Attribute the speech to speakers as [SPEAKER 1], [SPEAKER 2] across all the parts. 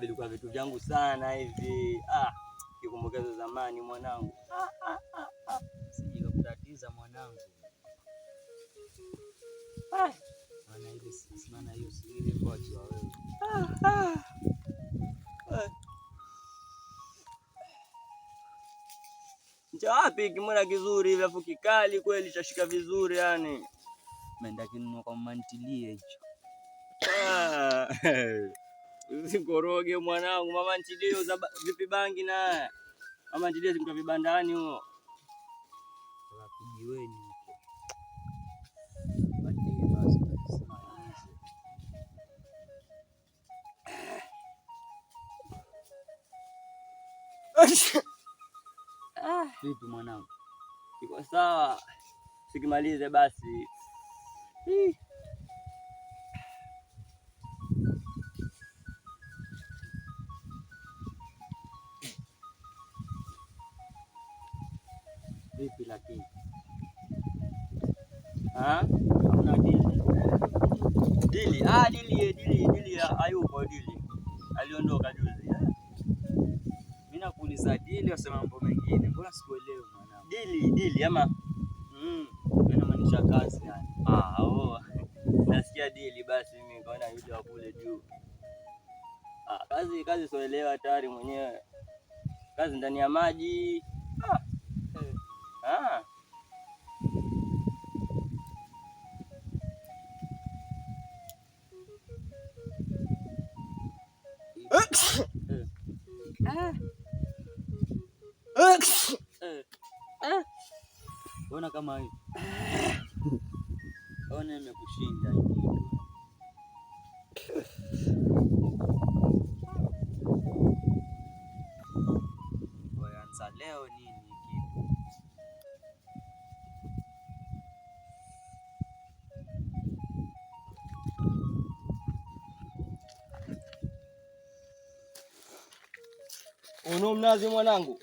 [SPEAKER 1] Vilikuwa vitu vyangu sana hivi. Kikumbuka za zamani mwanangu.
[SPEAKER 2] Sije kutatiza mwanangu. Maana hiyo siri ngoja wewe.
[SPEAKER 1] Ncha wapi kimona kizuri hivi afu kikali kweli chashika vizuri yani.
[SPEAKER 2] Menda kinunua kwa mantilie hicho.
[SPEAKER 1] Usikoroge mwanangu, mama ntilie za vipi bangi na. Mama ntilie zimka vibandani huo.
[SPEAKER 2] Wapigiweni huko. Batie basi tusimalize. Vipi mwanangu?
[SPEAKER 1] Iko sawa. Sikimalize basi.
[SPEAKER 2] Vipi lakini?
[SPEAKER 1] Hamna dili. Dili, dili hayupo dili. Aliondoka juzi.
[SPEAKER 2] Mimi nakuuliza dili wasema mambo mengine. Mbona sikuelewi mwanangu?
[SPEAKER 1] Dili ama
[SPEAKER 2] Mimi namaanisha kazi yani.
[SPEAKER 1] Nasikia dili basi mimi nikaona yule wa kule juu. Kazi soelewa hatari mwenyewe. Kazi ndani ya maji.
[SPEAKER 2] Ona kama hivi. Ona imekushinda hivi. Waanza leo nini kitu?
[SPEAKER 1] Uno mnazi mwanangu.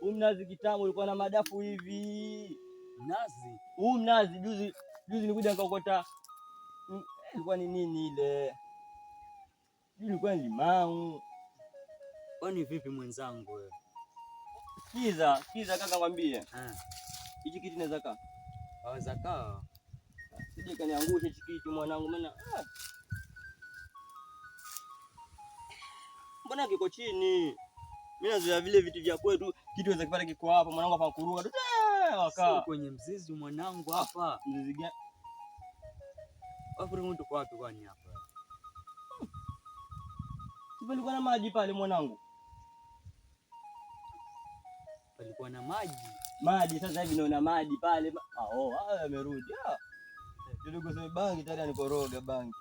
[SPEAKER 1] Mnazi kitambo ulikuwa na madafu hivi.
[SPEAKER 2] Mnazi?
[SPEAKER 1] Mnazi juzi nilikuja nikaokota. Ilikuwa ni nini ile? Ilikuwa ni limau.
[SPEAKER 2] Kwani vipi mwenzangu wewe?
[SPEAKER 1] Sikiza kaka ngwambie. Hichi kitu inaweza kaa.
[SPEAKER 2] Waweza kaa.
[SPEAKER 1] Sije kaniangusha hichi kitu mwanangu maana. Mbona kiko chini? Mimi nazoea vile vitu vya kwetu, kitu inaweza kipata kiko hapa mwanangu hapa kuruka.
[SPEAKER 2] Wakaa kwenye mzizi mwanangu hapa.
[SPEAKER 1] Mzizi gani?
[SPEAKER 2] Wapi mtu kwa wapi kwani hapa?
[SPEAKER 1] Palikuwa na maji pale mwanangu.
[SPEAKER 2] Palikuwa na maji.
[SPEAKER 1] Maji sasa hivi naona maji pale. Amerudi. Kidogo sema bangi tayari anikoroga bangi.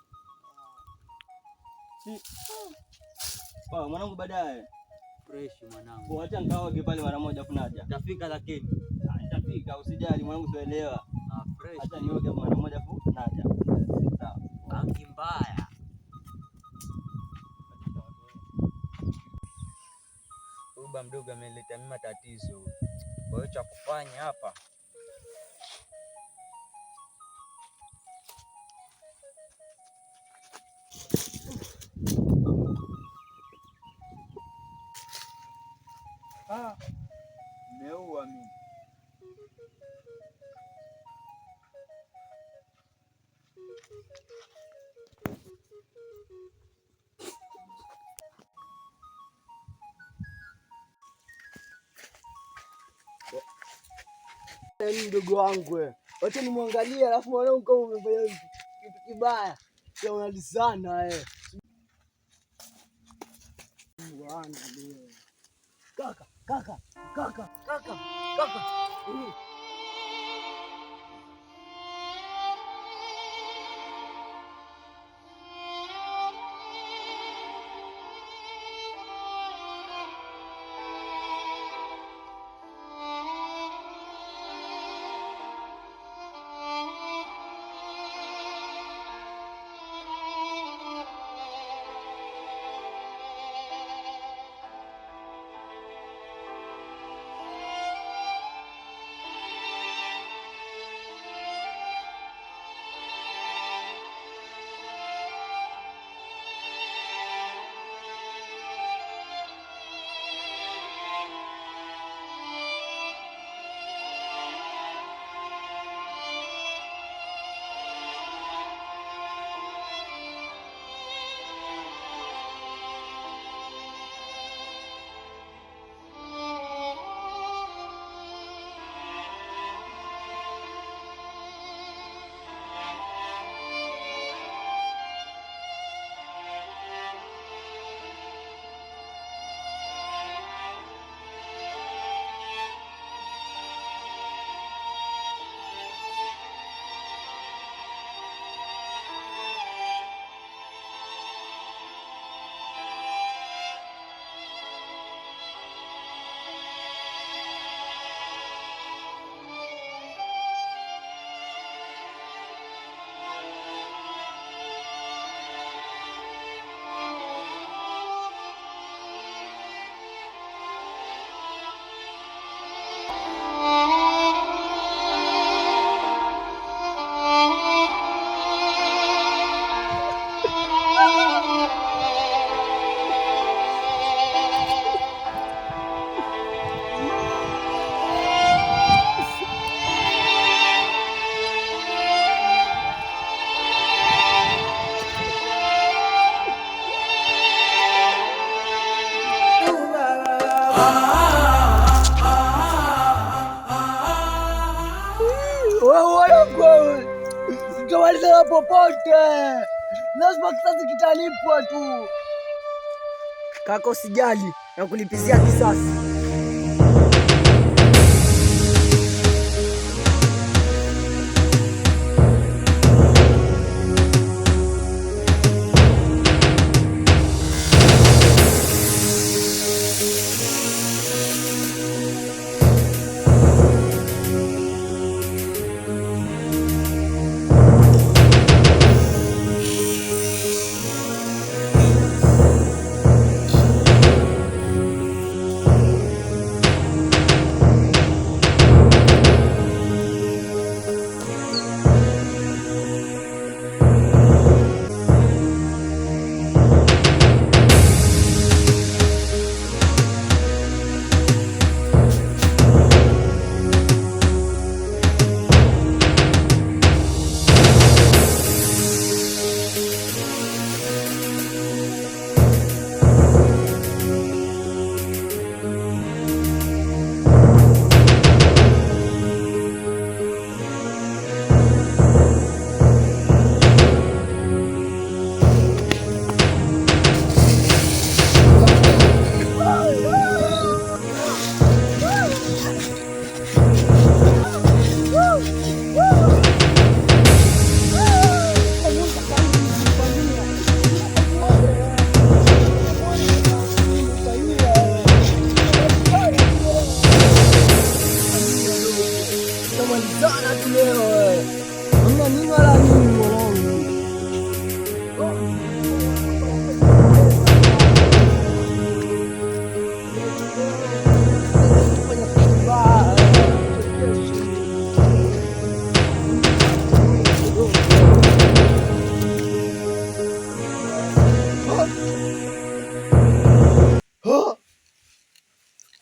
[SPEAKER 1] Mwanangu baadaye.
[SPEAKER 2] Fresh mwanangu.
[SPEAKER 1] Acha nikaoge pale mara moja kunaja.
[SPEAKER 2] Nitafika lakini.
[SPEAKER 1] Nitafika usijali mwanangu sielewa.
[SPEAKER 2] Fresh.
[SPEAKER 1] Acha nioge mara moja kunaja. Sawa.
[SPEAKER 2] Bangi mbaya. Uba mdogo ameleta mimi matatizo. Kwa hiyo cha kufanya hapa meua mimi.
[SPEAKER 3] Mdogo wangu wacha nimwangalie, alafu mwanangu kama umefanya kitu kibaya unalisana kaka. Sitamaliza popote, lazima kisasi kitalipwa tu. Kaka usijali, na kulipizia kisasi.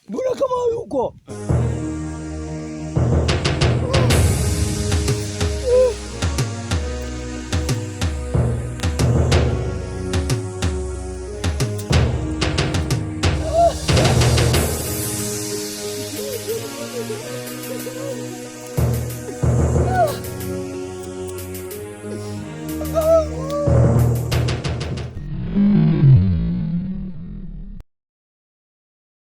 [SPEAKER 3] Mbona kama yuko